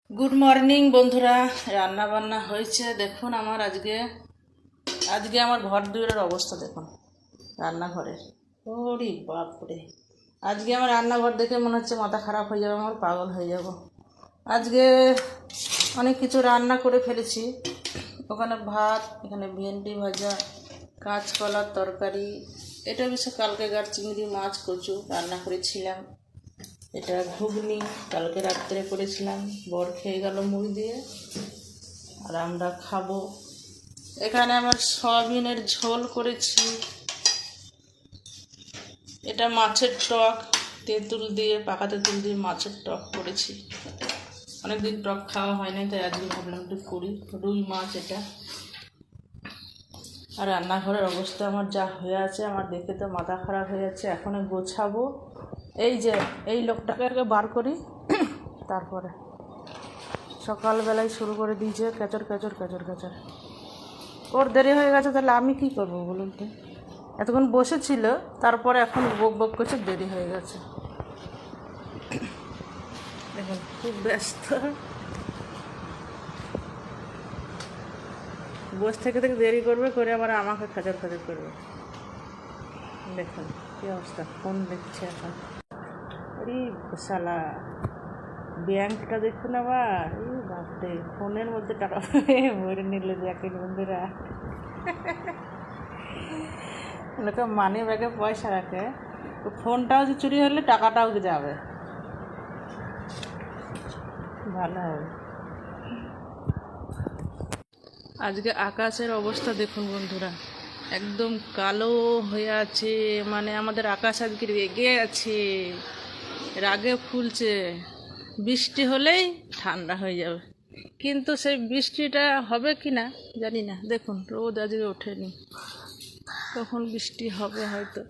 Good morning বন্ধুরা। রান্না বান্না হয়েছে দেখুন। আমার আজকে আজকে আমার ঘর দুয়ারের অবস্থা দেখুন, রান্নাঘরের। ওরে বাপরে, আজকে আমার রান্নাঘর দেখে মনে হচ্ছে মাথা খারাপ হয়ে যাবে, আমার পাগল হয়ে যাব। আজকে অনেক কিছু রান্না করে ফেলেছি। ওখানে ভাত, এখানে ভেন্ডি ভাজা, কাঁচকলার তরকারি, এটা অবশ্য কালকেকার চিংড়ি মাছ কচু রান্না করেছিলাম। এটা ঘুগনি কালকে রাত্রে করেছিলাম, বর খেয়ে গেল মুড়ি দিয়ে, আর আমরা খাবো। এখানে আমার সয়াবিনের ঝোল করেছি। এটা মাছের টক, তেঁতুল দিয়ে, পাকা তেঁতুল দিয়ে মাছের টক করেছি। অনেকদিন টক খাওয়া হয় না, তাই আজকে ভাবলাম একটু করি। রুই মাছ এটা। আর রান্নাঘরের অবস্থা আমার যা হয়ে আছে, আমার দেখে তো মাথা খারাপ হয়ে যাচ্ছে। এখন গোছাবো। এই যে এই লোকটাকে আগে বার করি, তারপরে সকালবেলায় শুরু করে দিয়েছে ক্যাচর ক্যাচর ক্যাচর ক্যাচর। ওর দেরি হয়ে গেছে, তাহলে আমি কি করব বলুন তো? এতক্ষণ বসেছিল, তারপরে এখন বক বক করছে দেরি হয়ে গেছে। এখন খুব ব্যস্ত, বসে থেকে থেকে দেরি করবে, করে আবার আমাকে খাজর খাজর করবে। দেখুন কী অবস্থা, ফোন দেখছে এখন। আরে শালা, ব্যাংকটা দেখুন আবার। এই বাপরে, ফোনের মধ্যে টাকা ভরে নিলে জ্যাকেট বন্ধুরা। লোকে মানি ব্যাগে পয়সা রাখে, তো ফোনটাও যে চুরি হলে টাকাটাও যাবে, ভালো হবে। আজকে আকাশের অবস্থা দেখুন বন্ধুরা, একদম কালো হয়ে আছে। মানে আমাদের আকাশ আজকে রেগে আছে, রাগে ফুলছে। বৃষ্টি হলেই ঠান্ডা হয়ে যাবে, কিন্তু সেই বৃষ্টিটা হবে কি না জানি না। দেখুন রোদ আজকে ওঠেনি, কখন বৃষ্টি হবে, হয়তো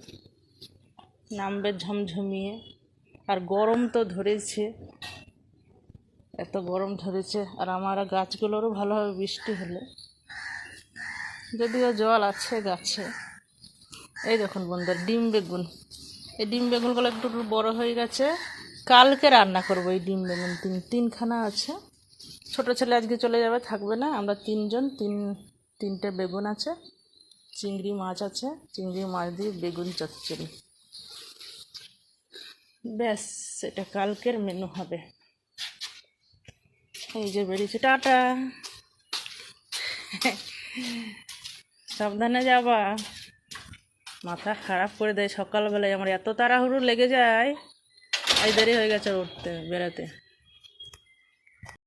নামবে ঝমঝমিয়ে। আর গরম তো ধরেছে, এত গরম ধরেছে। আর আমার গাছগুলোরও ভালোভাবে বৃষ্টি হলে, যদিও জল আছে গাছে। এই দেখুন বন্ধুরা, ডিম বেগুন। এই ডিম বেগুনগুলো একটু একটু বড় হয়ে গেছে, কালকে রান্না করবো। এই ডিম বেগুন তিনখানা আছে। ছোটো ছেলে আজকে চলে যাবে, থাকবে না। আমরা তিনজন, তিনটে বেগুন আছে, চিংড়ি মাছ আছে, চিংড়ি মাছ দিয়ে বেগুন চচ্চড়ি। ব্যাস, এটা কালকের মেনু হবে। এই যে বেরিয়েছে, টাটা। সাবধানে যাবা, মাথা খারাপ করে দেয় সকালবেলায়। আমার এত তাড়াহুড়ো লেগে যায়, এই দেরি হয়ে গেছে উঠতে বেড়াতে।